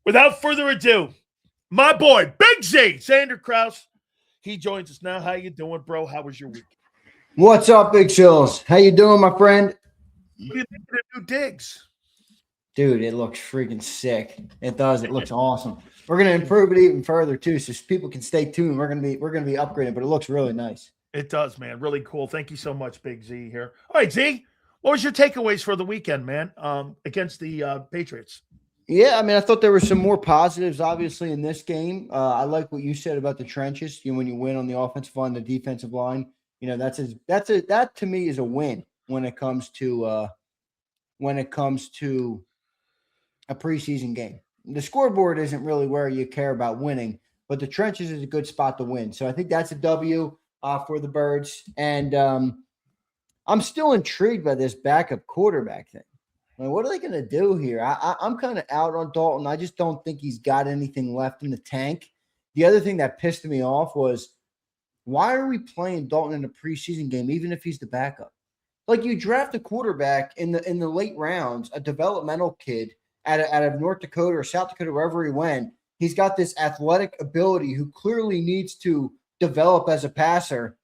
Without further ado, my boy, Big Z, Zander Krause. He joins us now. How you doing, bro? How was your week? What's up, Big Chills? How you doing, my friend? What do you think of the new digs? Dude, it looks freaking sick. It does. It looks awesome. We're gonna improve it even further too, so people can stay tuned. We're gonna be upgrading, but it looks really nice. It does, man. Really cool. Thank you so much, Big Z here. All right, Z, what was your takeaways for the weekend, man? Against the Patriots. Yeah, I mean, I thought there were some more positives, obviously, in this game. I like what you said about the trenches. When you win on the offensive line, the defensive line, that to me is a win when it comes to a preseason game. The scoreboard isn't really where you care about winning, but the trenches is a good spot to win. So I think that's a W for the Birds. And I'm still intrigued by this backup quarterback thing. I mean, what are they going to do here? I'm kind of out on Dalton. I just don't think he's got anything left in the tank. The other thing that pissed me off was, why are we playing Dalton in a preseason game, even if he's the backup? Like, you draft a quarterback in the late rounds, a developmental kid out of North Dakota or South Dakota, wherever he went. He's got this athletic ability who clearly needs to develop as a passer.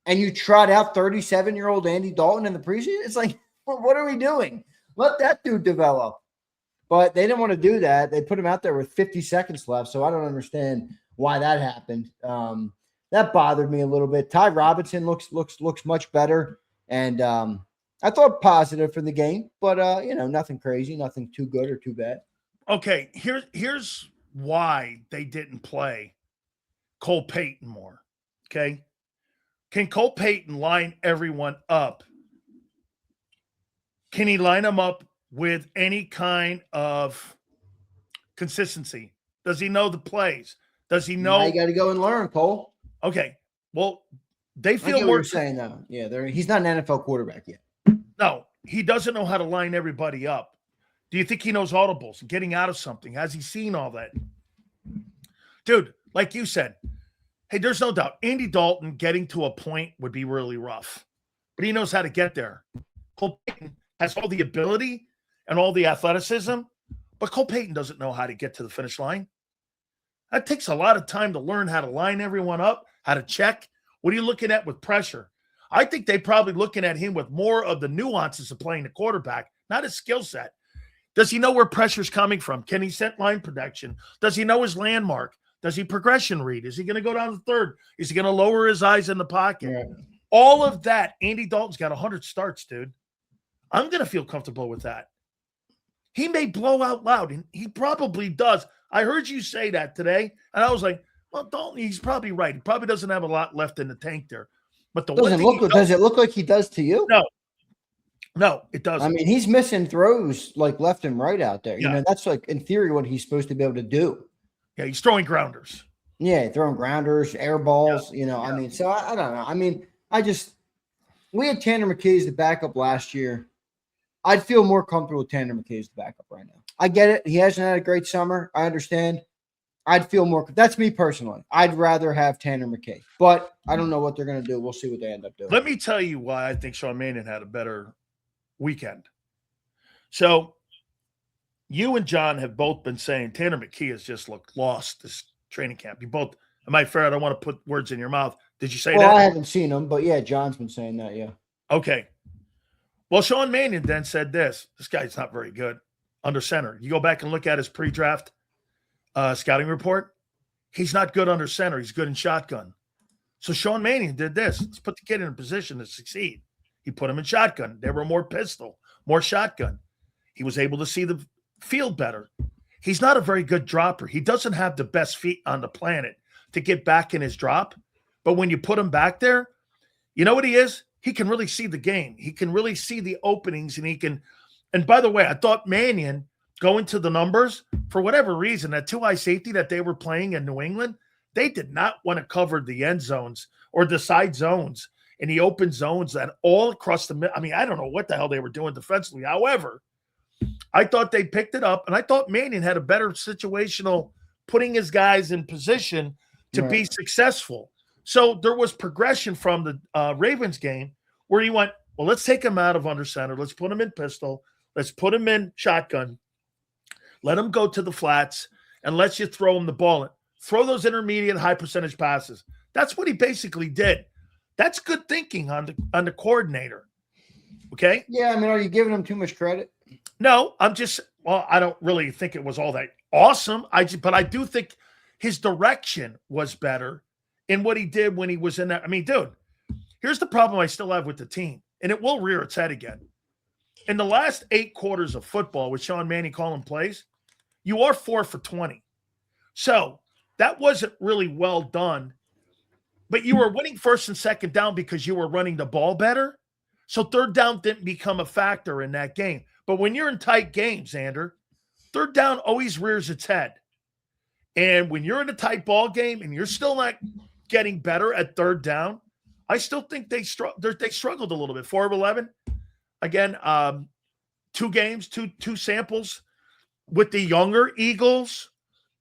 And you trot out 37-year-old Andy Dalton in the preseason? It's like, what are we doing? Let that dude develop. But they didn't want to do that. They put him out there with 50 seconds left, so I don't understand why that happened. That bothered me a little bit. Ty Robinson looks much better, and I thought positive for the game, but nothing crazy, nothing too good or too bad. Okay, here's why they didn't play Cole Payton more. Okay, can Cole Payton line everyone up? Can he line them up with any kind of consistency? Does he know the plays? Does he know? Now you got to go and learn, Cole. Okay. Well, they feel more. What you're saying though, yeah, he's not an NFL quarterback yet. No, he doesn't know how to line everybody up. Do you think he knows audibles and getting out of something? Has he seen all that? Dude, like you said, hey, there's no doubt Andy Dalton getting to a point would be really rough, but he knows how to get there. Cole Payton has all the ability and all the athleticism, but Cole Payton doesn't know how to get to the finish line. That takes a lot of time to learn how to line everyone up, how to check. What are you looking at with pressure? I think they're probably looking at him with more of the nuances of playing the quarterback, not his skill set. Does he know where pressure's coming from? Can he set line protection? Does he know his landmark? Does he progression read? Is he going to go down the third? Is he going to lower his eyes in the pocket? Yeah. All of that, Andy Dalton's got 100 starts, dude. I'm going to feel comfortable with that. He may blow out loud, and he probably does. I heard you say that today, and I was like, well, Dalton, he's probably right. He probably doesn't have a lot left in the tank there. But does it look like he does to you? No, it doesn't. I mean, he's missing throws like left and right out there. Yeah. That's like, in theory, what he's supposed to be able to do. Yeah, he's throwing grounders. Yeah, throwing grounders, air balls, I mean, so I don't know. I mean, we had Tanner McKay as the backup last year. I'd feel more comfortable with Tanner McKay as the backup right now. I get it. He hasn't had a great summer. I understand. I'd feel more. That's me personally. I'd rather have Tanner McKay, but I don't know what they're going to do. We'll see what they end up doing. Let me tell you why I think Sean Mannion had a better weekend. So you and John have both been saying Tanner McKay has just looked lost this training camp. You both, am I fair? I don't want to put words in your mouth. Did you say that? Well, I haven't seen him, but yeah, John's been saying that, yeah. Okay. Well, Sean Mannion then said this guy's not very good under center. You go back and look at his pre-draft scouting report. He's not good under center. He's good in shotgun. So Sean Mannion did this. Let's put the kid in a position to succeed. He put him in shotgun. There were more pistol, more shotgun. He was able to see the field better. He's not a very good dropper. He doesn't have the best feet on the planet to get back in his drop. But when you put him back there, you know what he is? He can really see the game. He can really see the openings, and he can. And by the way, I thought Mannion, going to the numbers, for whatever reason, that 2-eye safety that they were playing in New England, they did not want to cover the end zones or the side zones and the open zones that all across the middle. I mean, I don't know what the hell they were doing defensively. However, I thought they picked it up, and I thought Mannion had a better situational putting his guys in position to be successful. So there was progression from the Ravens game where he went, well, let's take him out of under center. Let's put him in pistol. Let's put him in shotgun. Let him go to the flats. and lets you throw him the ball. Throw those intermediate high percentage passes. That's what he basically did. That's good thinking on the coordinator. Okay? Yeah, I mean, are you giving him too much credit? No, I don't really think it was all that awesome. But I do think his direction was better in what he did when he was in that. I mean, dude, here's the problem I still have with the team, and it will rear its head again. In the last 8 quarters of football with Sean Mannion calling plays, you are 4 for 20. So that wasn't really well done. But you were winning first and second down because you were running the ball better. So third down didn't become a factor in that game. But when you're in tight games, Zander, third down always rears its head. And when you're in a tight ball game and you're still not getting better at third down, I still think they struggled a little bit. 4 of 11. Again, 2 games, two samples with the younger Eagles.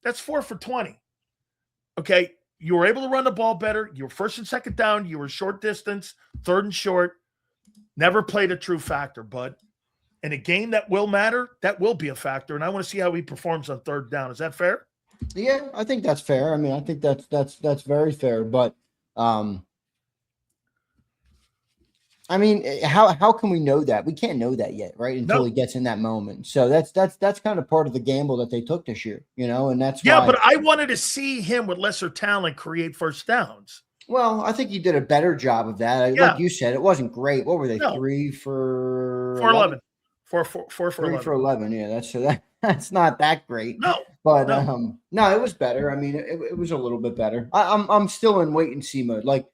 That's 4 for 20. Okay, you were able to run the ball better. You were first and second down. You were short distance, third and short. Never played a true factor, bud. In a game that will matter, that will be a factor. And I want to see how he performs on third down. Is that fair? Yeah, I think that's fair. I mean, I think that's very fair. But I mean, how can we know that? We can't know that yet, right? Until he gets in that moment. So that's kind of part of the gamble that they took this year, and that's why. But I wanted to see him with lesser talent create first downs. Well, I think he did a better job of that. Like you said, it wasn't great. What were they? 3 for 11? 4 for 3 11. for 11. Yeah, that's not that great. No, but no, it was better. I mean, it was a little bit better. I'm still in wait and see mode. Like,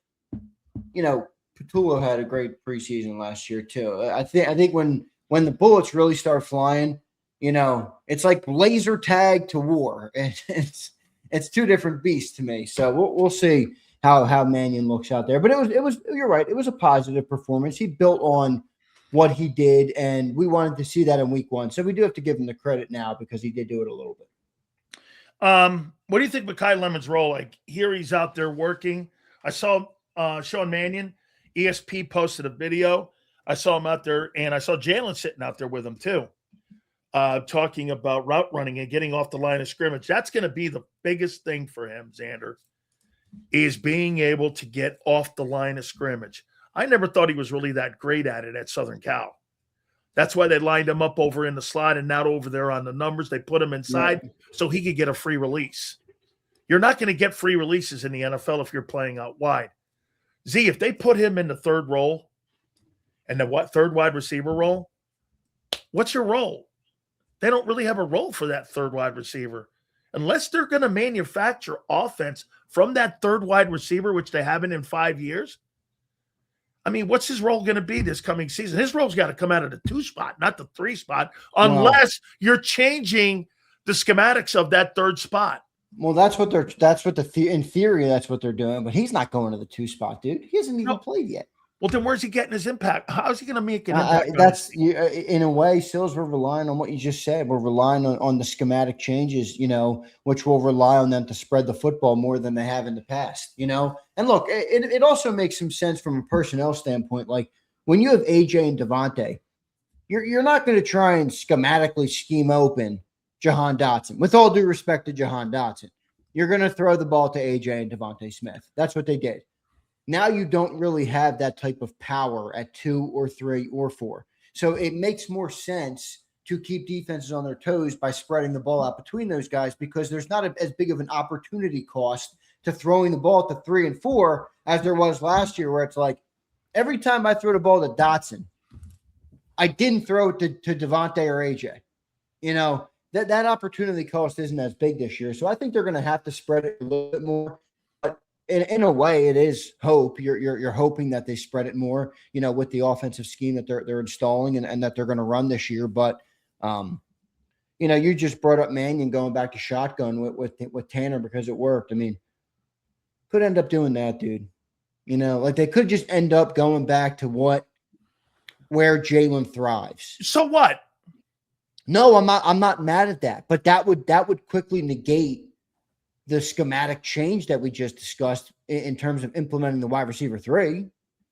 Petullo had a great preseason last year too. I think when the bullets really start flying, it's like laser tag to war. It's 2 different beasts to me. So we'll see how Mannion looks out there. But it was you're right. It was a positive performance. He built on what he did, and we wanted to see that in week 1. So we do have to give him the credit now because he did do it a little bit. What do you think of Kai Lemon's role? Like, here he's out there working. I saw Sean Mannion, ESP posted a video. I saw him out there, and I saw Jalen sitting out there with him too, talking about route running and getting off the line of scrimmage. That's going to be the biggest thing for him, Zander, is being able to get off the line of scrimmage. I never thought he was really that great at it at Southern Cal. That's why they lined him up over in the slot and not over there on the numbers. They put him inside so he could get a free release. You're not going to get free releases in the NFL if you're playing out wide. Z, if they put him in the third role and the third wide receiver role, what's your role? They don't really have a role for that third wide receiver. Unless they're going to manufacture offense from that third wide receiver, which they haven't in 5 years. I mean, what's his role going to be this coming season? His role's got to come out of the 2 spot, not the 3 spot, unless you're changing the schematics of that third spot. Well, in theory, that's what they're doing, but he's not going to the 2 spot, dude. He hasn't even played yet. Well, then where's he getting his impact? How is he going to make an impact? That's in a way, Sills, we're relying on what you just said. We're relying on the schematic changes, which will rely on them to spread the football more than they have in the past, And look, it also makes some sense from a personnel standpoint. Like when you have AJ and Devontae, you're not going to try and schematically scheme open Jahan Dotson. With all due respect to Jahan Dotson, you're going to throw the ball to AJ and Devontae Smith. That's what they did. Now you don't really have that type of power at 2 or 3 or 4. So it makes more sense to keep defenses on their toes by spreading the ball out between those guys because there's not as big of an opportunity cost to throwing the ball to 3 and 4 as there was last year, where it's like every time I throw the ball to Dotson, I didn't throw it to Devontae or AJ. That opportunity cost isn't as big this year. So I think they're going to have to spread it a little bit more. In a way, it is hope. You're hoping that they spread it more, with the offensive scheme that they're installing and that they're going to run this year. But, you just brought up Mannion going back to shotgun with Tanner because it worked. I mean, could end up doing that, dude. Like they could just end up going back to where Jalen thrives. So what? No, I'm not mad at that, but that would quickly negate the schematic change that we just discussed in terms of implementing the wide receiver 3.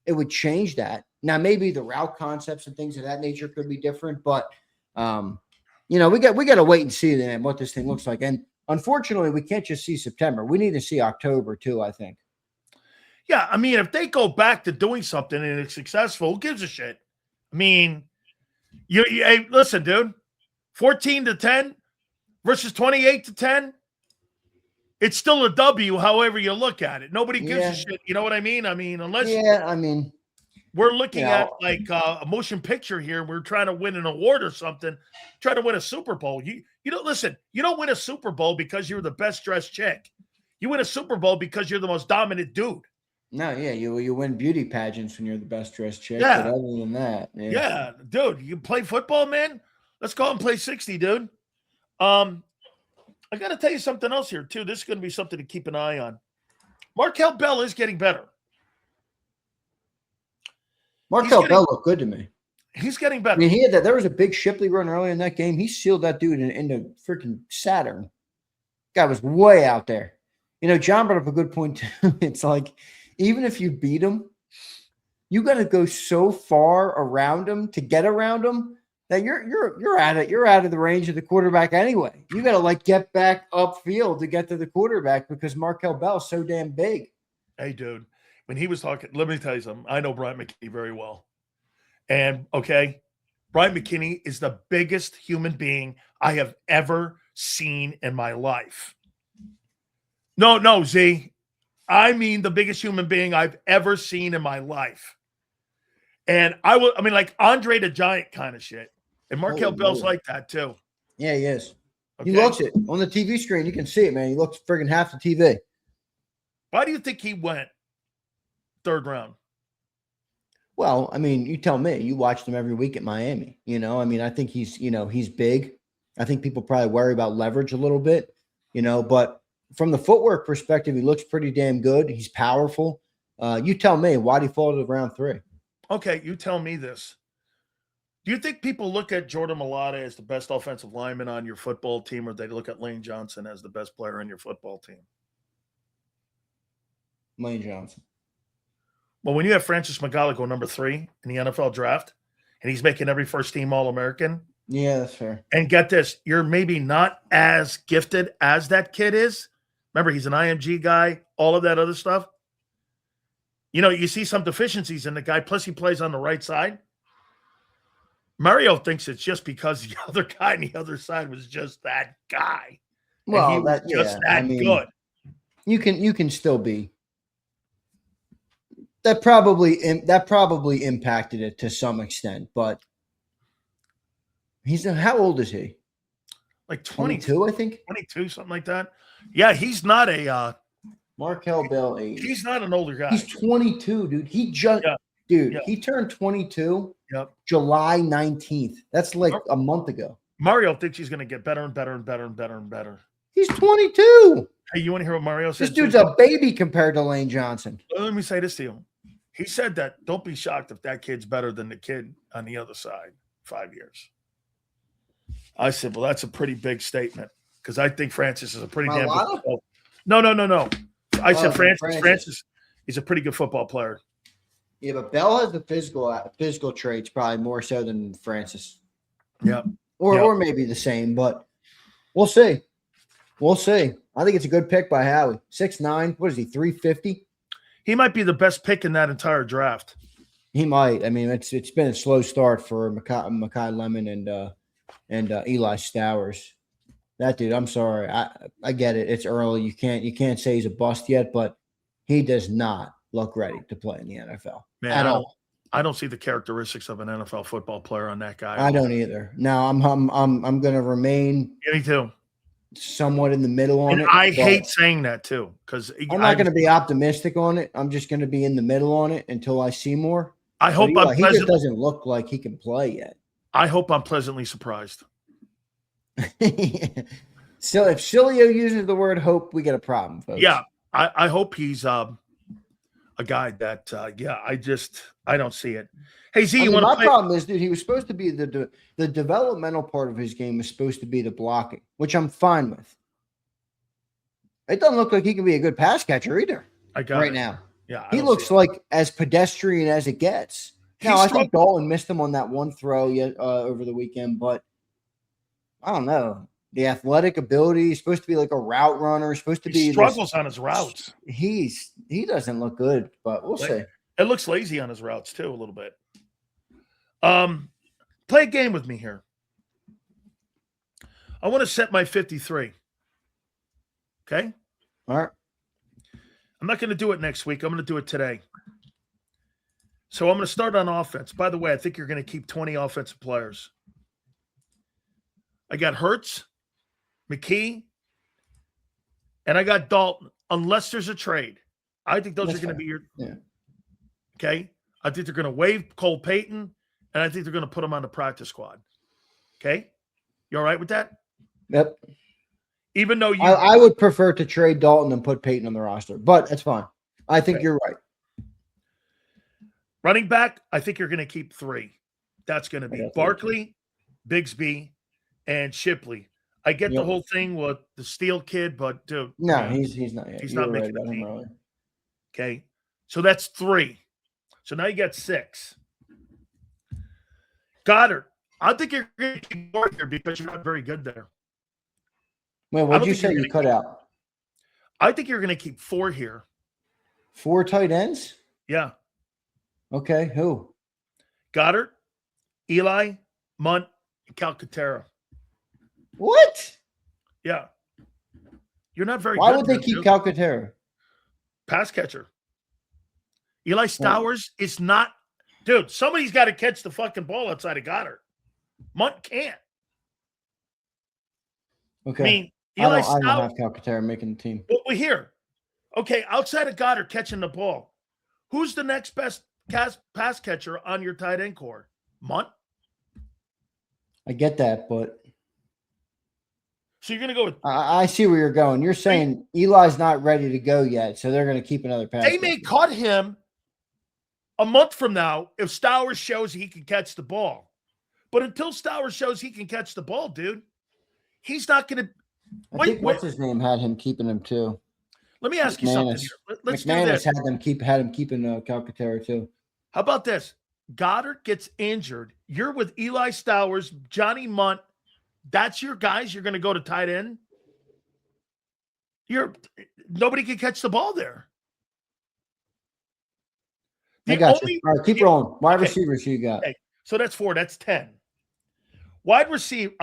It would change that. Now, maybe the route concepts and things of that nature could be different, but we got to wait and see then what this thing looks like. And unfortunately, we can't just see September. We need to see October too, I think. Yeah, I mean, if they go back to doing something and it's successful, who gives a shit? I mean, hey, listen, dude, 14-10 versus 28-10. It's still a W, however you look at it. Nobody gives a shit. You know what I mean? I mean, unless we're looking at like a motion picture here, we're trying to win an award or something, trying to win a Super Bowl. You don't listen. You don't win a Super Bowl because you're the best dressed chick. You win a Super Bowl because you're the most dominant dude. No, yeah, you win beauty pageants when you're the best dressed chick. Yeah. But other than that, yeah, dude, you play football, man. Let's go out and play 60, dude. I got to tell you something else here too. This is going to be something to keep an eye on. Markel Bell is getting better. Markel Bell looked good to me. He's getting better. I mean, he had that. There was a big Shipley run early in that game. He sealed that dude into freaking Saturn. Guy was way out there. You know, John brought up a good point too. It's like, even if you beat him, you got to go so far around him to get around him that you're out of the range of the quarterback anyway. You got to like get back upfield to get to the quarterback because Markel Bell's so damn big. Hey, dude, when he was talking, let me tell you something. I know Brian McKinney very well, and okay, Brian McKinney is the biggest human being I have ever seen in my life. No, Z. I mean, the biggest human being I've ever seen in my life. And I mean, like Andre the Giant kind of shit. And Markel Bell's like that too. Yeah, he is. Okay? He looks it on the TV screen. You can see it, man. He looks friggin' half the TV. Why do you think he went third round? Well, I mean, you tell me. You watched him every week at Miami. You know, I mean, I think he's big. I think people probably worry about leverage a little bit, but from the footwork perspective, he looks pretty damn good. He's powerful. You tell me, why did he fall to round 3? Okay, you tell me this. Do you think people look at Jordan Mailata as the best offensive lineman on your football team, or they look at Lane Johnson as the best player on your football team? Lane Johnson. Well, when you have Francis Magala go number 3 in the NFL draft, and he's making every first-team All-American. Yeah, that's fair. And get this, you're maybe not as gifted as that kid is. Remember, he's an IMG guy, all of that other stuff. You see some deficiencies in the guy, plus he plays on the right side. Mario thinks it's just because the other guy on the other side was just that guy. Well, he was just that good. You can still be. That probably impacted it to some extent, but how old is he? Like 22, I think. 22, something like that. Yeah, he's not a Markel Bell age. He's not an older guy. He's 22, dude. He turned 22 July 19th. That's like a month ago. Mario thinks he's going to get better and better and better and better and better. He's 22. Hey, you want to hear what Mario said? This dude's a baby compared to Lane Johnson. Let me say this to you. He said that don't be shocked if that kid's better than the kid on the other side 5 years. I said, well, that's a pretty big statement because I think Francis is a pretty damn good football. No. I said Francis is a pretty good football player. Yeah, but Bell has the physical traits probably more so than Francis. Yeah. Or maybe the same, but we'll see. We'll see. I think it's a good pick by Howie. 6'9". What is he, 350? He might be the best pick in that entire draft. He might. I mean, it's been a slow start for Mekhi Lemon and Eli Stowers. That dude, I'm sorry. I get it. It's early. You can't say he's a bust yet, but he does not look ready to play in the NFL at all. I don't see the characteristics of an NFL football player on that guy. I don't either. Now I'm going to remain. Me too. Somewhat in the middle on it. I hate saying that too because I'm not going to be optimistic on it. I'm just going to be in the middle on it until I see more. I hope he just doesn't look like he can play yet. I hope I'm pleasantly surprised. So if Sileo uses the word hope, we get a problem, folks. Yeah, I hope he's a guy that I don't see it. Hey Z, my problem is, dude, he was supposed to be the developmental part of his game is supposed to be the blocking, which I'm fine with. It doesn't look like he can be a good pass catcher either. Now. Yeah, he looks like as pedestrian as it gets. Now I think Dalton missed him on that one throw over the weekend, but I don't know. the athletic ability. He's supposed to be like a route runner. He's supposed to He be struggles on his routes. He doesn't look good, but we'll see. It looks lazy on his routes too, a little bit. Play a game with me here. I want to set my 53. Okay? All right. I'm not going to do it next week. I'm going to do it today. So I'm going to start on offense. By the way, I think you're going to keep 20 offensive players. I got Hurts, McKee, and I got Dalton, unless there's a trade. I think those are going to be your okay. I think they're going to waive Cole Payton, and I think they're going to put him on the practice squad. Okay? You all right with that? Yep. Even though I would prefer to trade Dalton and put Payton on the roster, but that's fine. I think you're right. Running back, I think you're going to keep 3. That's going to be Barkley, Bigsby, and Shipley. I get the whole thing with the Steele kid, but dude, no, he's not yet. He's not making the team. Okay, so that's 3. So now you got 6. Goddard, I think you're going to keep 4 here because you're not very good there. Wait, what did you say you cut out? I think you're going to keep 4 here. 4 tight ends? Yeah. Okay, who? Goddard, Eli, Munt, and Calcaterra. What? Yeah. You're not very good. Why would they keep Calcaterra? Pass catcher. Eli Stowers is not. Dude, somebody's got to catch the fucking ball outside of Goddard. Munt can't. Okay. I mean, I don't have Calcaterra making the team. But we're here. Okay, outside of Goddard catching the ball, who's the next best pass catcher on your tight end core? Munt? I get that, but so you're going to go with. I see where you're going. You're saying Eli's not ready to go yet, so they're going to keep another pass. They may cut him a month from now if Stowers shows he can catch the ball. But until Stowers shows he can catch the ball, dude, he's not going to. I think what's his name had him keeping him too. Let me ask you something here. Let's do this. had him keeping Calcaterra too. How about this? Goddard gets injured. You're with Eli Stowers, Johnny Munt. That's your guys. You're going to go to tight end. Nobody can catch the ball there. I got you. All right, keep rolling. Wide receivers you got. Okay. So that's 4. That's 10. Wide receiver.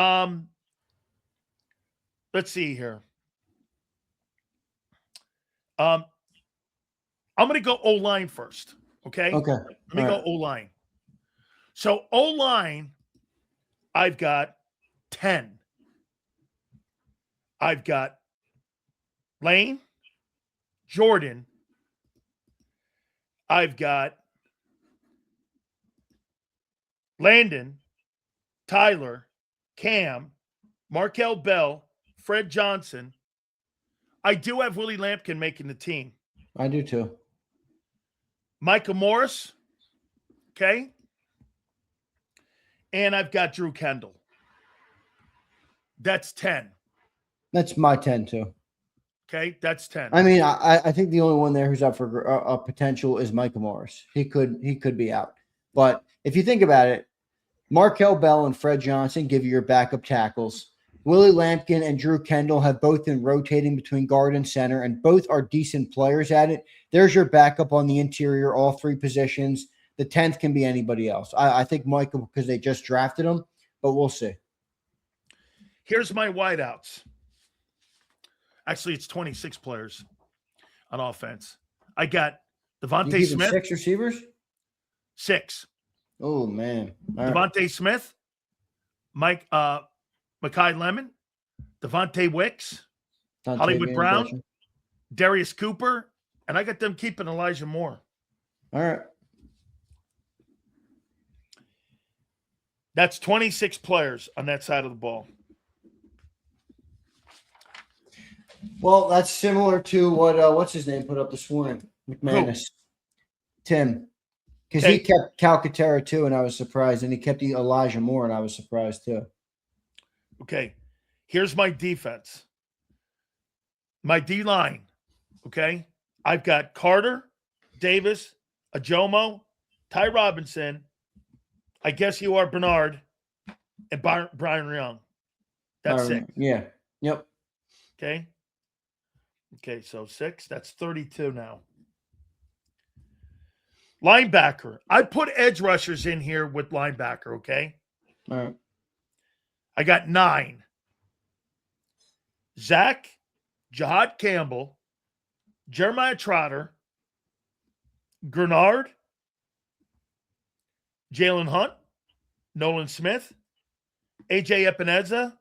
Let's see here. I'm going to go O-line first. Okay. Okay. Let me go O-line. So O-line, I've got 10. I've got Lane, Jordan. I've got Landon, Tyler, Cam, Markel Bell, Fred Johnson. I do have Willie Lampkin making the team. I do too. Micah Morris. Okay. And I've got Drew Kendall. That's 10. That's my 10 too. Okay. That's 10. I mean, I think the only one there who's up for a potential is Micah Morris. He could be out. But if you think about it, Markel Bell and Fred Johnson give you your backup tackles. Willie Lampkin and Drew Kendall have both been rotating between guard and center, and both are decent players at it. There's your backup on the interior, all 3 positions. The 10th can be anybody else. I think Michael, because they just drafted him, but we'll see. Here's my wideouts. Actually, it's 26 players on offense. I got Devontae Smith. 6 receivers? 6. Oh, man. Devontae Smith, Mekhi Lemon, Devontae Wicks, Hollywood Brown, Darius Cooper, and I got them keeping Elijah Moore. All right. That's 26 players on that side of the ball. Well, that's similar to what what's his name put up this morning, McManus. Who? Tim. Because he kept Calcaterra too, and I was surprised. And he kept Elijah Moore, and I was surprised too. Okay. Here's my defense. My D-line. Okay. I've got Carter, Davis, Ajomo, Ty Robinson. I guess you are Bernard and Brian Young. That's 6. Yeah. Yep. Okay. Okay, so 6. That's 32 now. Linebacker. I put edge rushers in here with linebacker, okay? All right. I got 9. Zach, Jahad Campbell, Jeremiah Trotter, Greenard, Jalen Hunt, Nolan Smith, AJ Epineza,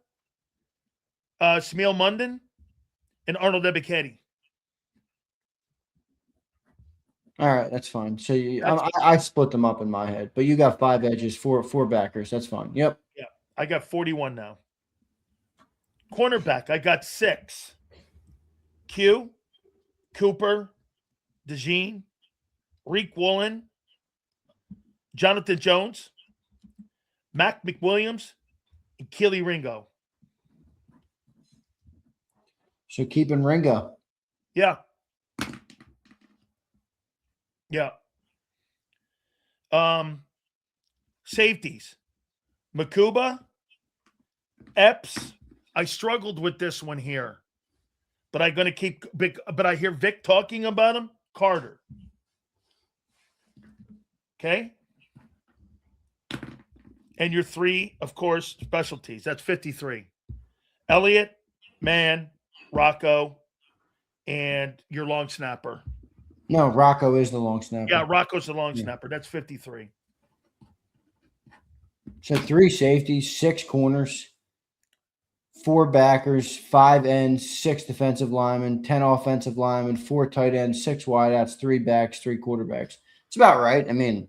Smeal Munden, and Arnold Ebiketie. All right, that's fine. So I split them up in my head, but you got 5 edges, four backers. That's fine. Yep. Yeah, I got 41 now. Cornerback, I got 6. Q, Cooper, DeJean, Riq Woolen, Jonathan Jones, Mac McWilliams, and Keely Ringo. So keeping Ringo. Yeah. Yeah. Safeties. Makuba, Epps. I struggled with this one here, but I'm going to keep big. But I hear Vic talking about him. Carter. Okay. And your 3, of course, specialties. That's 53. Elliott, Mann, Rocco, and your long snapper. No, Rocco is the long snapper. Yeah, Rocco's the long snapper. That's 53. So 3 safeties, 6 corners, 4 backers, 5 ends, 6 defensive linemen, 10 offensive linemen, 4 tight ends, 6 wideouts, 3 backs, 3 quarterbacks. It's about right. I mean,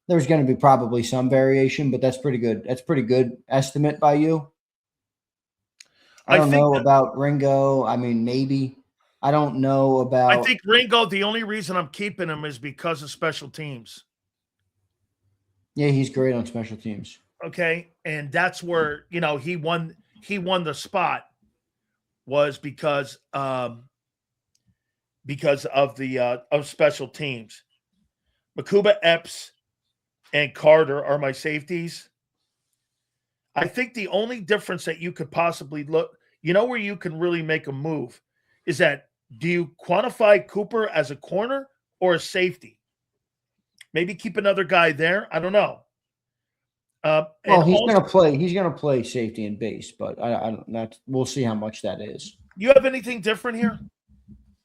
there's going to be probably some variation, but that's pretty good. That's pretty good estimate by you. I don't know about Ringo. I mean, maybe. I don't know about. I think Ringo, the only reason I'm keeping him is because of special teams. Yeah, he's great on special teams. Okay. And that's where, he won the spot was because of the of special teams. Makuba, Epps, and Carter are my safeties. I think the only difference that you could possibly look, where you can really make a move is that do you quantify Cooper as a corner or a safety? Maybe keep another guy there. I don't know. Well, he's going to play. He's going to play safety and base, but I don't. We'll see how much that is. You have anything different here?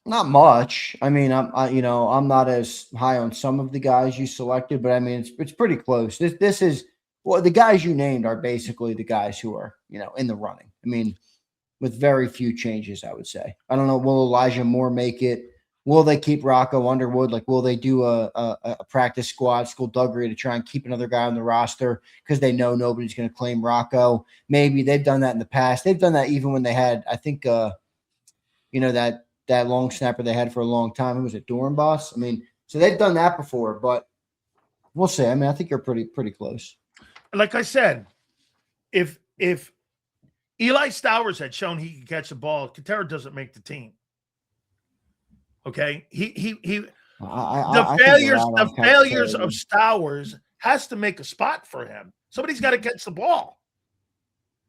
Not much. I mean, I'm not as high on some of the guys you selected, but I mean, it's pretty close. This is the guys you named are basically the guys who are in the running. I mean, with very few changes, I would say. I don't know. Will Elijah Moore make it? Will they keep Rocco Underwood? Like, will they do a practice squad, skullduggery to try and keep another guy on the roster because they know nobody's going to claim Rocco? Maybe they've done that in the past. They've done that even when they had, I think, that long snapper they had for a long time. Who was it? Dornbos? I mean, so they've done that before, but we'll see. I mean, I think you're pretty close. Like I said, if Eli Stowers had shown he could catch the ball, Katera doesn't make the team. Okay, the failures of Stowers has to make a spot for him. Somebody's got to catch the ball.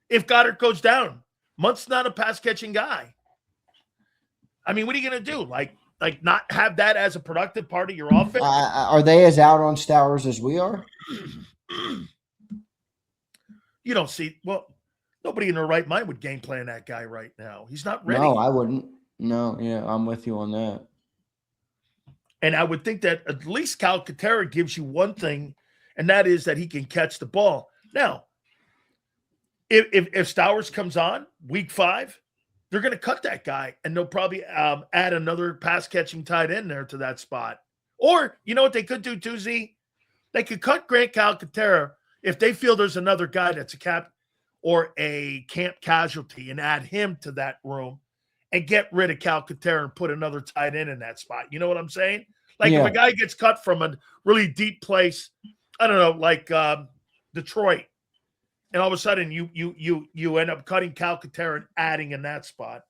If Goddard goes down, Munt's not a pass catching guy. I mean, what are you going to do? Like not have that as a productive part of your offense? Are they as out on Stowers as we are? You don't see. Well, nobody in their right mind would game plan that guy right now. He's not ready. No, I wouldn't. No, yeah, I'm with you on that. And I would think that at least Cal Katera gives you one thing, and that is that he can catch the ball. Now, if Stowers comes on week 5, they're going to cut that guy, and they'll probably add another pass-catching tight end there to that spot. Or, you know what they could do, too, Z? They could cut Grant Calcaterra if they feel there's another guy that's a cap or a camp casualty and add him to that room and get rid of Calcaterra and put another tight end in that spot. You know what I'm saying? Like if a guy gets cut from a really deep place, I don't know, like Detroit, and all of a sudden you end up cutting Calcaterra and adding in that spot.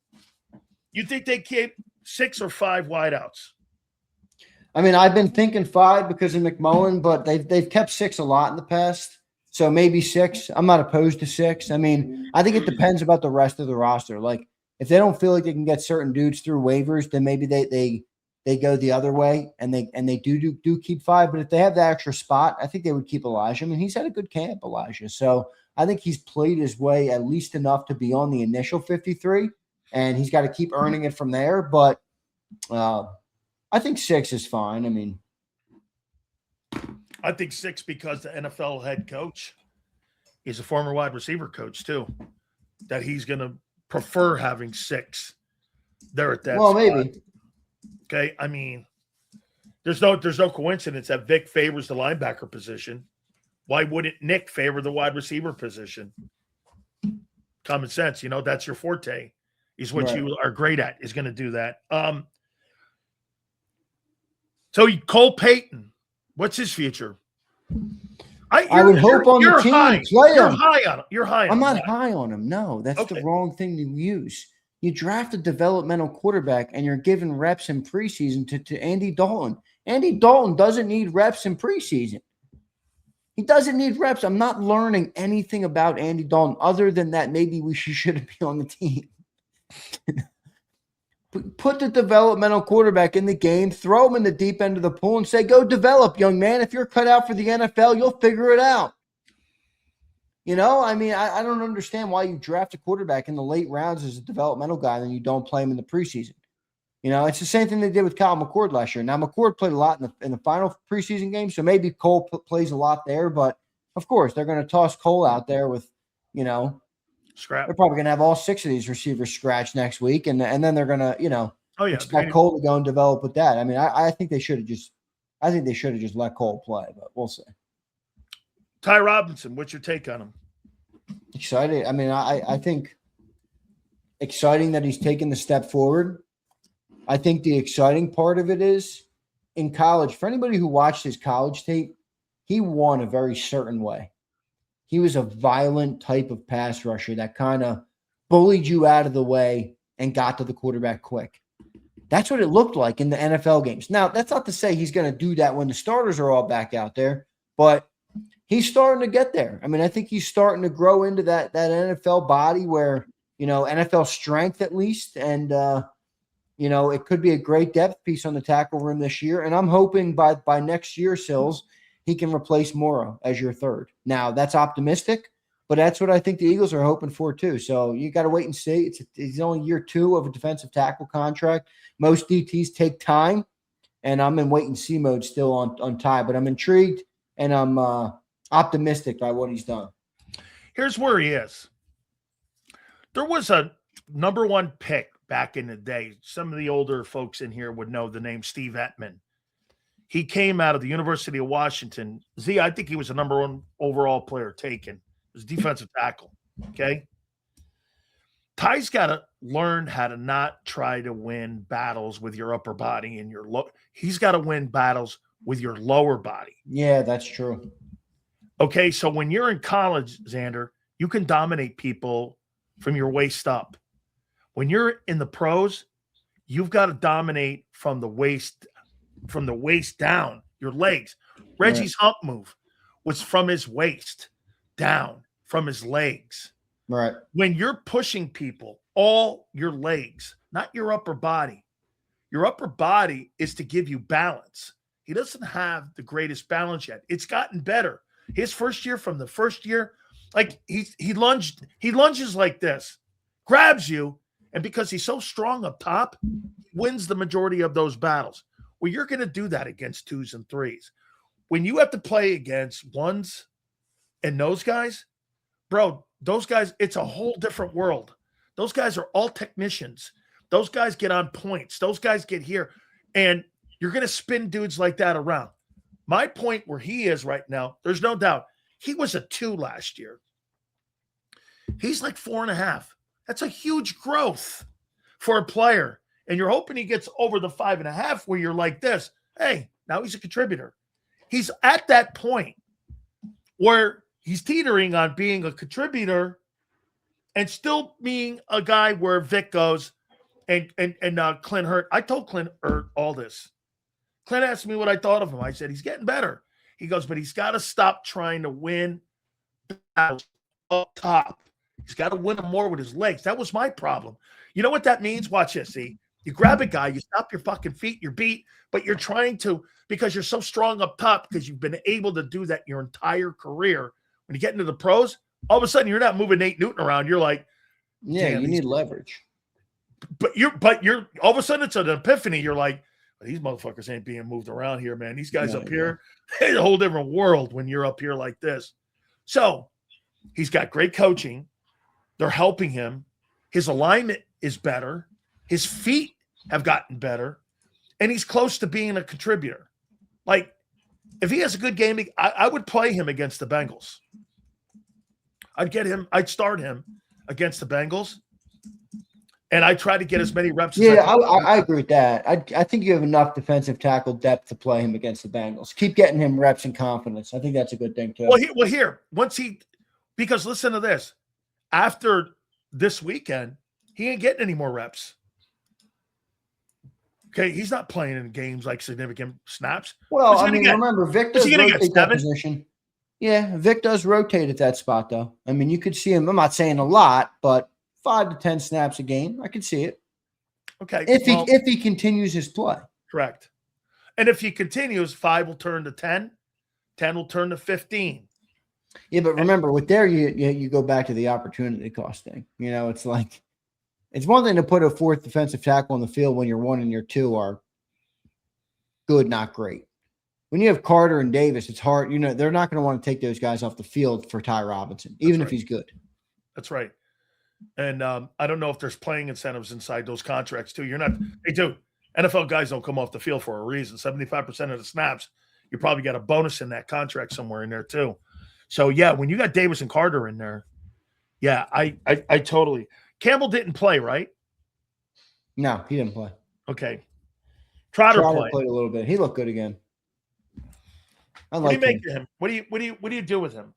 You think they keep 6 or 5 wideouts? I mean, I've been thinking 5 because of McMullen, but they've kept 6 a lot in the past. So maybe 6. I'm not opposed to 6. I mean, I think it depends about the rest of the roster. Like, if they don't feel like they can get certain dudes through waivers, then maybe they go the other way and they do keep 5. But if they have that extra spot, I think they would keep Elijah. I mean, he's had a good camp, Elijah. So I think he's played his way at least enough to be on the initial 53, and he's got to keep earning it from there. But I think 6 is fine. I mean, I think 6 because the NFL head coach is a former wide receiver coach too, that he's going to prefer having 6 there at that spot. Maybe. Okay. I mean, there's no coincidence that Vic favors the linebacker position. Why wouldn't Nick favor the wide receiver position? Common sense. That's your forte, is what you are great at, is going to do that. So Cole Payton, what's his future? I would hope on the team. You're high on him. You're high on him. I'm not high on him. No, that's the wrong thing to use. You draft a developmental quarterback and you're giving reps in preseason to Andy Dalton. Andy Dalton doesn't need reps in preseason. He doesn't need reps. I'm not learning anything about Andy Dalton other than that maybe we shouldn't be on the team. Put the developmental quarterback in the game, throw him in the deep end of the pool and say, go develop, young man. If you're cut out for the NFL, you'll figure it out. I mean, I don't understand why you draft a quarterback in the late rounds as a developmental guy and then you don't play him in the preseason. It's the same thing they did with Kyle McCord last year. Now, McCord played a lot in the final preseason game, so maybe Cole plays a lot there. But, of course, they're going to toss Cole out there with, scrap. They're probably going to have all 6 of these receivers scratched next week, and then they're going to, expect Cole to go and develop with that. I mean, I think they should have just let Cole play, but we'll see. Ty Robinson, what's your take on him? Excited. I mean, I think exciting that he's taken the step forward. I think the exciting part of it is in college, for anybody who watched his college tape, he won a very certain way. He was a violent type of pass rusher that kind of bullied you out of the way and got to the quarterback quick. That's what it looked like in the NFL games. Now, that's not to say he's going to do that when the starters are all back out there, but he's starting to get there. I mean, I think he's starting to grow into that NFL body where, NFL strength at least, and it could be a great depth piece on the tackle room this year. And I'm hoping by next year, Sills, he can replace Morrow as your third. Now, that's optimistic, but that's what I think the Eagles are hoping for too. So you got to wait and see. It's only year 2 of a defensive tackle contract. Most DTs take time, and I'm in wait and see mode still on Ty. But I'm intrigued, and I'm optimistic by what he's done. Here's where he is. There was a number 1 pick back in the day. Some of the older folks in here would know the name Steve Ettman. He came out of the University of Washington. I think he was the number 1 overall player taken. It was defensive tackle. Okay. Ty's got to learn how to not try to win battles with your upper body and your low. He's got to win battles with your lower body. Yeah, that's true. Okay. So when you're in college, Zander, you can dominate people from your waist up. When you're in the pros, you've got to dominate from the waist down, your legs. Reggie's hump move was from his waist down, from his legs. Right. When you're pushing people, all your legs, not your upper body. Your upper body is to give you balance. He doesn't have the greatest balance yet. It's gotten better. His first year, like he lunges like this, grabs you, and because he's so strong up top, wins the majority of those battles. Well, you're going to do that against 2s and 3s. When you have to play against 1s and those guys, bro, those guys, it's a whole different world. Those guys are all technicians. Those guys get on points. Those guys get here. And you're going to spin dudes like that around. My point where he is right now, there's no doubt. He was a 2 last year. He's like 4.5. That's a huge growth for a player. And you're hoping he gets over the 5.5 where you're like this. Hey, now he's a contributor. He's at that point where he's teetering on being a contributor and still being a guy where Vic goes and Clint Hurt. I told Clint Hurt all this. Clint asked me what I thought of him. I said, he's getting better. He goes, but he's got to stop trying to win battles up top. He's got to win them more with his legs. That was my problem. You know what that means? Watch this. See, you grab a guy, you stop your fucking feet, you're beat, but you're trying to, because you're so strong up top, because you've been able to do that your entire career. When you get into the pros, all of a sudden you're not moving Nate Newton around. You're like, yeah, you need leverage. But you're all of a sudden it's an epiphany. You're like, these motherfuckers ain't being moved around here, man. These guys up here, it's a whole different world when you're up here like this. So he's got great coaching. They're helping him. His alignment is better. His feet have gotten better. And he's close to being a contributor. Like, if he has a good game, I would play him against the Bengals. I'd start him against the Bengals. And I try to get as many reps as I agree with that. I think you have enough defensive tackle depth to play him against the Bengals. Keep getting him reps and confidence. I think that's a good thing, too. Because listen to this. After this weekend, he ain't getting any more reps. Okay, he's not playing in games like significant snaps. Well, I mean, remember, Vic does rotate that position. Yeah, Vic does rotate at that spot, though. I mean, you could see him. I'm not saying a lot, but 5 to 10 snaps a game. I could see it. Okay. If he continues his play. Correct. And if he continues, 5 will turn to 10. 10 will turn to 15. Yeah, but remember, with there, you go back to the opportunity cost thing. You know, it's like, it's one thing to put a fourth defensive tackle on the field when your 1 and your 2 are good, not great. When you have Carter and Davis, it's hard. You know, they're not going to want to take those guys off the field for Ty Robinson, even if he's good. That's right. And I don't know if there's playing incentives inside those contracts, too. They do. NFL guys don't come off the field for a reason. 75% of the snaps, you probably got a bonus in that contract somewhere in there, too. So, yeah, when you got Davis and Carter in there, yeah, I totally – Campbell didn't play, right? No, he didn't play. Okay. Trotter played a little bit. He looked good again. What do you make of him? What do you do with him?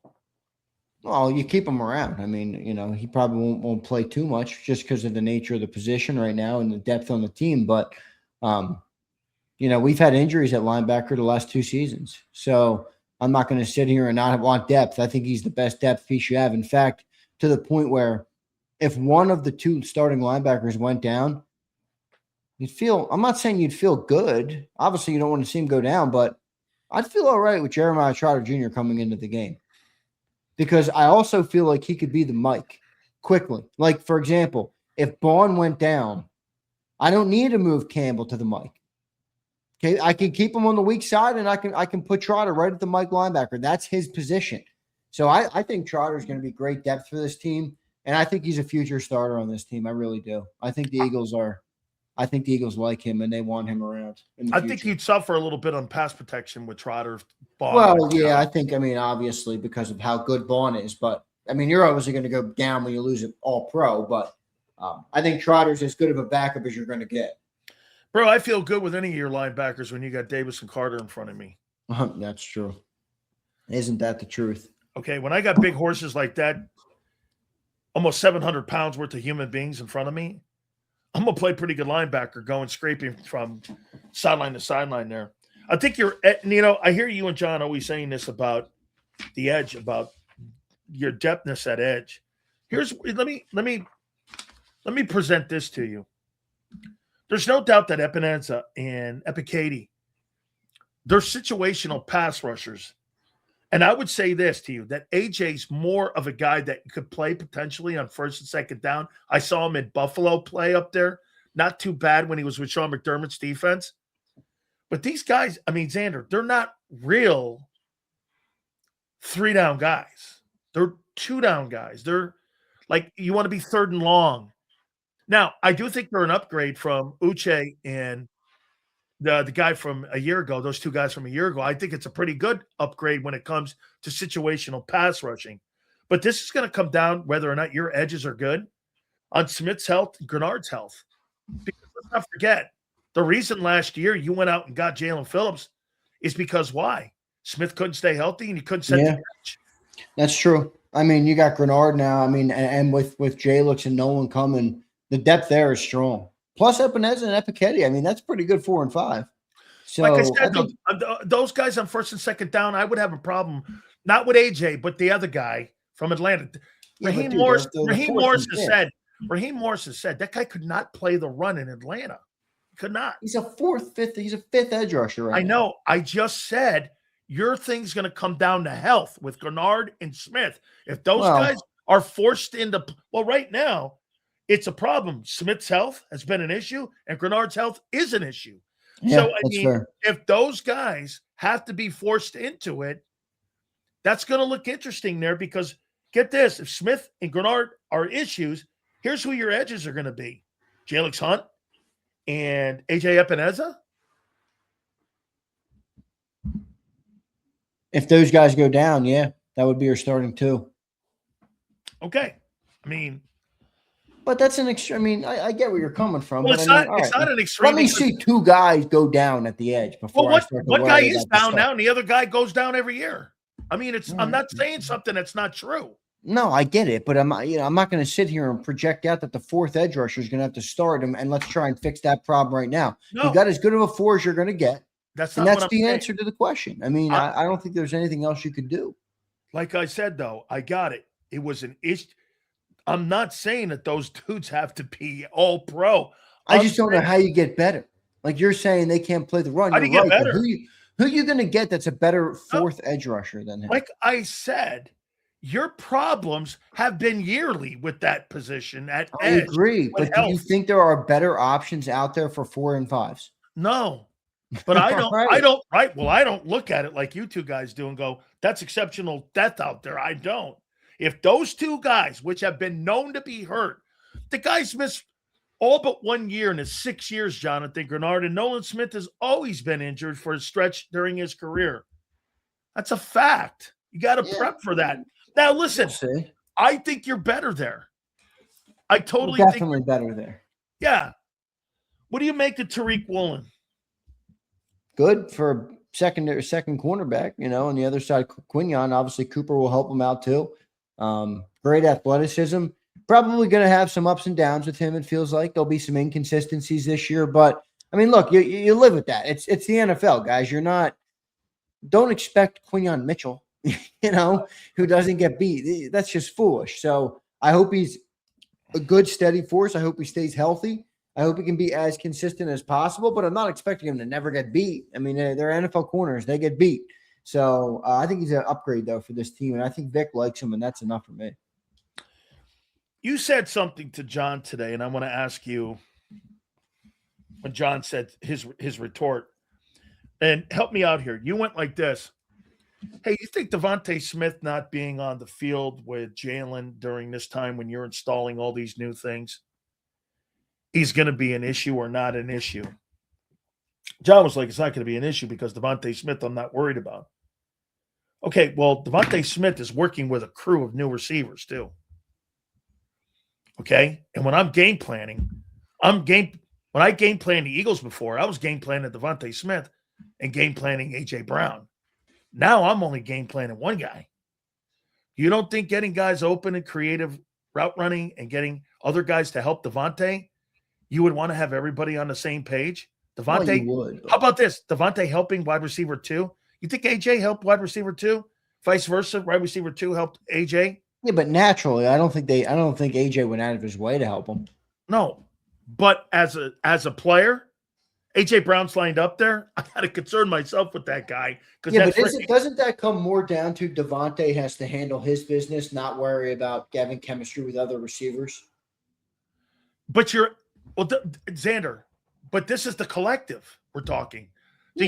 Well, you keep him around. I mean, you know, he probably won't play too much just because of the nature of the position right now and the depth on the team. But, you know, we've had injuries at linebacker the last 2 seasons. So I'm not going to sit here and not want depth. I think he's the best depth piece you have. In fact, to the point where if one of the 2 starting linebackers went down, I'm not saying you'd feel good. Obviously, you don't want to see him go down, but I'd feel all right with Jeremiah Trotter Jr. coming into the game. Because I also feel like he could be the Mike quickly. Like, for example, if Bond went down, I don't need to move Campbell to the Mike. Okay, I can keep him on the weak side, and I can put Trotter right at the Mike linebacker. That's his position. So I think Trotter is going to be great depth for this team, and I think he's a future starter on this team. I really do. I think the Eagles like him, and they want him around. I think he'd suffer a little bit on pass protection with Trotter. Well, yeah, I mean, obviously because of how good Vaughn is, but I mean, you're obviously going to go down when you lose an all-pro, but I think Trotter's as good of a backup as you're going to get. Bro, I feel good with any of your linebackers when you got Davis and Carter in front of me. That's true. Isn't that the truth? Okay, when I got big horses like that, almost 700 pounds worth of human beings in front of me, I'm going to play pretty good linebacker going scraping from sideline to sideline there. I think I hear you and John always saying this about the edge, about your depthness at edge. Let me present this to you. There's no doubt that Epinesa and Epikady, they're situational pass rushers. And I would say this to you, that AJ's more of a guy that could play potentially on first and second down. I saw him in Buffalo play up there. Not too bad when he was with Sean McDermott's defense. But these guys, I mean, Zander, they're not real 3-down guys. They're 2-down guys. They're like, you want to be 3rd and long. Now, I do think they're an upgrade from Uche and the guy from a year ago, those 2 guys from a year ago. I think it's a pretty good upgrade when it comes to situational pass rushing. But this is going to come down whether or not your edges are good on Smith's health and Greenard's health. Because let's not forget, the reason last year you went out and got Jalen Phillips is because why? Smith couldn't stay healthy and you couldn't set the edge. That's true. I mean, you got Greenard now. I mean, and with Jalix and Nolan coming, the depth there is strong. Plus Epinesa and Epikady. I mean, that's pretty good 4 and 5. So, like I said, those guys on first and second down, I would have a problem, not with AJ, but the other guy from Atlanta. Yeah, Raheem dude, Morris. they're the Raheem fourth Morris and has fifth. said. Raheem Morris has said that guy could not play the run in Atlanta. Could not. He's a fourth, fifth. He's a fifth edge rusher right I now. know. I just said your thing's going to come down to health with Greenard and Smith. If those guys are forced into, well, right now, it's a problem. Smith's health has been an issue, and Greenard's health is an issue. Yeah, So, I that's mean, fair. if those guys have to be forced into it, that's going to look interesting there because get this, if Smith and Greenard are issues, here's who your edges are going to be. Jalix Hunt and AJ Epineza. If those guys go down, yeah, that would be your starting two. Okay. I mean, but that's an extreme. I mean, I get where you're coming from. Well, but it's not an extreme. Let me see two guys go down at the edge before I start to what worry guy about is down now, and the other guy goes down every year. I mean, I'm not saying something that's not true. No, I get it, but I'm not going to sit here and project out that the fourth edge rusher is going to have to start him, and let's try and fix that problem right now. No. You got as good of a four as you're going to get. That's the answer to the question. I mean, I don't think there's anything else you could do. Like I said, though, I got it. It was an issue. I'm not saying that those dudes have to be all pro. I just don't know how you get better. Like you're saying they can't play the run. How do you get better? Who are you going to get that's a better fourth edge rusher than him? Like I said, your problems have been yearly with that position at edge. I agree, but do you think there are better options out there for 4 and 5s? No, but I don't. Right. I don't. Right. Well, I don't look at it like you two guys do and go, "That's exceptional depth out there." I don't. If those two guys, which have been known to be hurt, the guys missed all but 1 year in his 6 years, Jonathan Greenard, and Nolan Smith has always been injured for a stretch during his career. That's a fact. You got to prep for that. Now, listen, I think you're better there. I totally think definitely better there. Yeah. What do you make of Riq Woolen? Good for a second cornerback, on the other side, Quinion. Obviously, Cooper will help him out too. Great athleticism. Probably going to have some ups and downs with him. It feels like there'll be some inconsistencies this year, but I mean, look, you live with that. It's the NFL, guys. Don't expect Quinion Mitchell, who doesn't get beat. That's just foolish. So I hope he's a good, steady force. I hope he stays healthy. I hope he can be as consistent as possible, but I'm not expecting him to never get beat. I mean, they're NFL corners. They get beat. So I think he's an upgrade, though, for this team, and I think Vic likes him, and that's enough for me. You said something to John today, and I want to ask you when John said his retort. And help me out here. You went like this. Hey, you think Devontae Smith not being on the field with Jalen during this time when you're installing all these new things, he's going to be an issue or not an issue? John was like, it's not going to be an issue because Devontae Smith I'm not worried about. Okay, well, Devontae Smith is working with a crew of new receivers too. Okay? And when I'm game planning, when I game planned the Eagles before, I was game planning Devontae Smith and game planning A.J. Brown. Now I'm only game planning one guy. You don't think getting guys open and creative route running and getting other guys to help Devontae, you would want to have everybody on the same page? Devontae, how about this? Devontae helping wide receiver 2. You think AJ helped wide receiver 2? Vice versa, wide receiver 2 helped AJ? Yeah, but naturally, I don't think AJ went out of his way to help him. No. But as a player, AJ Brown's lined up there. I got to concern myself with that guy. Yeah, but doesn't that come more down to Devontae has to handle his business, not worry about having chemistry with other receivers? But Zander, but this is the collective we're talking. The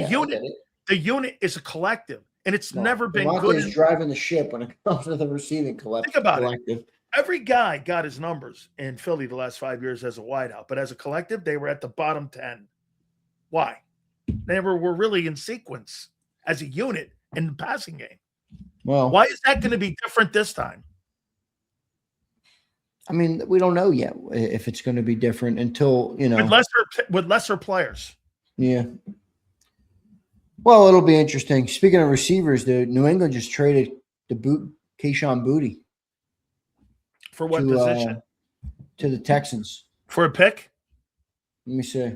unit is a collective, and it's never been good. Devontae's driving the ship when it comes to the receiving collective. Think about it. Every guy got his numbers in Philly the last 5 years as a wideout, but as a collective, they were at the bottom 10. Why? They were really in sequence as a unit in the passing game. Well, why is that going to be different this time? I mean, we don't know yet if it's going to be different until, with lesser players. Yeah. Well, it'll be interesting. Speaking of receivers, New England just traded Kayshon Boutte. For what position? To the Texans. For a pick? Let me see.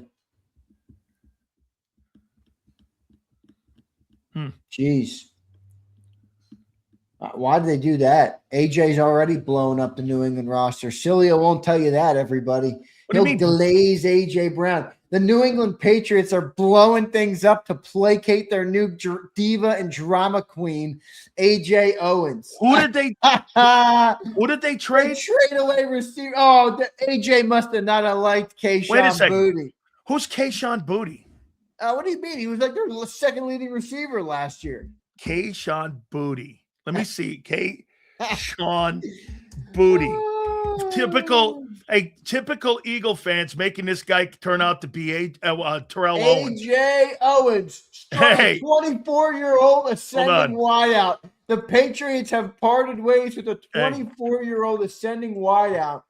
Jeez. Why did they do that? AJ's already blown up the New England roster. Sileo won't tell you that, everybody. What do you He'll mean? glaze AJ Brown. The New England Patriots are blowing things up to placate their new diva and drama queen, AJ Owens. Who did they trade? They trade away receiver. Oh, AJ must have not liked Wait a Kayshon second. Boutte. Who's Kayshon Boutte? What do you mean? He was like their second leading receiver last year. Kayshon Boutte. Let me see. Kayshon Boutte. Typical Eagle fans making this guy turn out to be Terrell Owens. AJ Owens, 24-year-old ascending wideout. The Patriots have parted ways with a 24-year-old ascending wideout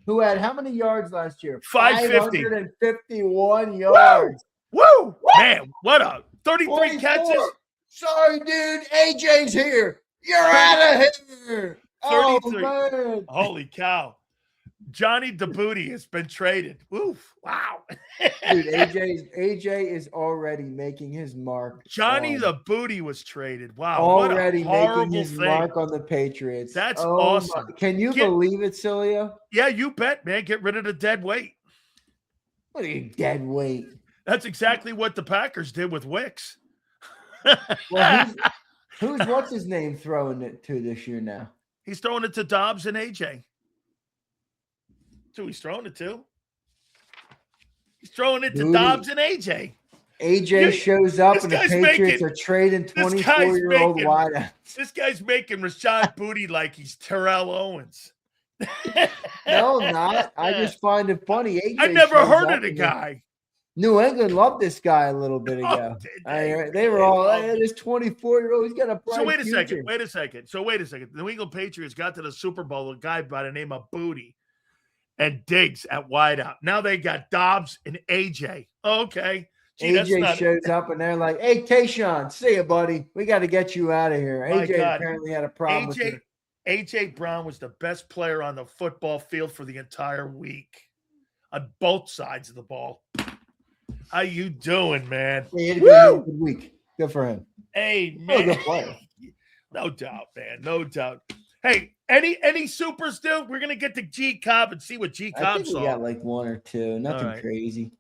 who had how many yards last year? 551 yards. Woo! Man, what a 33 24. catches. Sorry, dude. AJ's here. You're out of here. 33. Oh, man. Holy cow. Johnny DeBooty has been traded. Oof. Wow. Dude, AJ is already making his mark. Johnny the Booty was traded. Wow. Already what a horrible making his thing. mark on the Patriots. That's awesome. Can you believe it, Sileo? Yeah, you bet, man. Get rid of the dead weight. What are you, dead weight? That's exactly what the Packers did with Wicks. Well, what's his name throwing it to this year now? He's throwing it to Dobbs and AJ. That's who he's throwing it to. He's throwing it to Dobbs and AJ. AJ shows up and the Patriots are trading 24-year-old wideouts. This guy's making Rashad Booty like he's Terrell Owens. No, not. I just find it funny. AJ I never heard of the guy. New England loved this guy a little bit ago. They were all, this 24-year-old, he's got a bright future. Wait a second. The New England Patriots got to the Super Bowl, a guy by the name of Booty and Diggs at wideout. Now they got Dobbs and AJ. Okay. Gee, AJ shows up and they're like, hey, Kayshon, see ya, buddy. We got to get you out of here. AJ apparently had a problem with it. AJ Brown was the best player on the football field for the entire week on both sides of the ball. How you doing, man? He had a good week. Good for him. Hey, man. Good player. No doubt, man. No doubt. Hey, any supers, dude? We're gonna get to JAKIB and see what JAKIB I think saw. we got like one or two. Nothing crazy.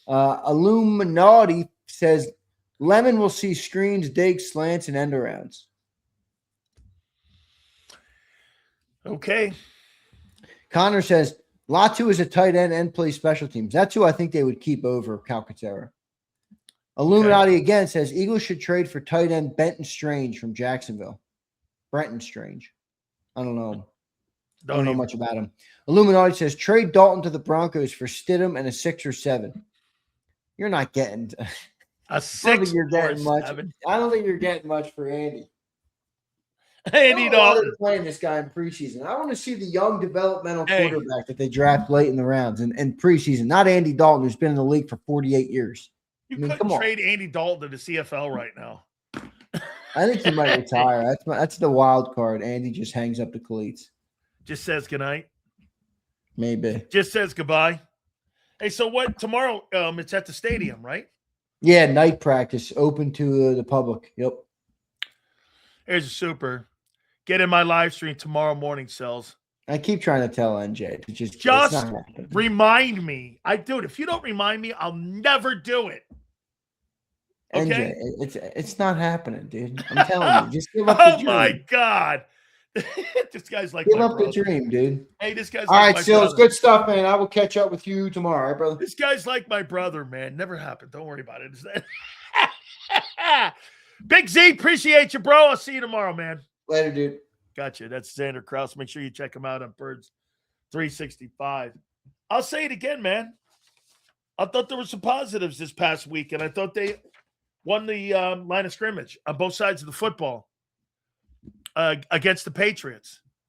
Illuminati says Lemon will see screens, digs, slants, and end arounds. Okay. Connor says Latu is a tight end and plays special teams. That's who I think they would keep over Calcaterra. Illuminati again says Eagles should trade for tight end Benton Strange from Jacksonville. Brenton Strange. I don't know. I don't know much about him. Illuminati says trade Dalton to the Broncos for Stidham and a 6 or 7. You're not getting a 6 or 7. I don't think you're getting much for Andy. Andy Dalton playing this guy in preseason. I want to see the young developmental quarterback that they draft late in the rounds and preseason. Not Andy Dalton, who's been in the league for 48 years. You couldn't trade Andy Dalton to the CFL right now. I think he might retire. That's the wild card. Andy just hangs up the cleats. Just says goodnight. Maybe. Just says goodbye. Hey, so what tomorrow? It's at the stadium, right? Yeah, night practice, open to the public. Yep. Here's a super. Get in my live stream tomorrow morning, Cells. I keep trying to tell NJ to just remind me. Dude, if you don't remind me, I'll never do it. Okay? NJ, it's not happening, dude. I'm telling you. Just give up the dream. Oh my God. This guy's like give up the dream, dude. Hey, this guy's all right, Sil, it's good stuff, man. I will catch up with you tomorrow, all right, brother? This guy's like my brother, man. Never happened. Don't worry about it. Big Z, appreciate you, bro. I'll see you tomorrow, man. Later, dude. Gotcha. That's Zander Krause. Make sure you check him out on Birds 365. I'll say it again, man. I thought there were some positives this past week, and I thought they won the line of scrimmage on both sides of the football against the Patriots.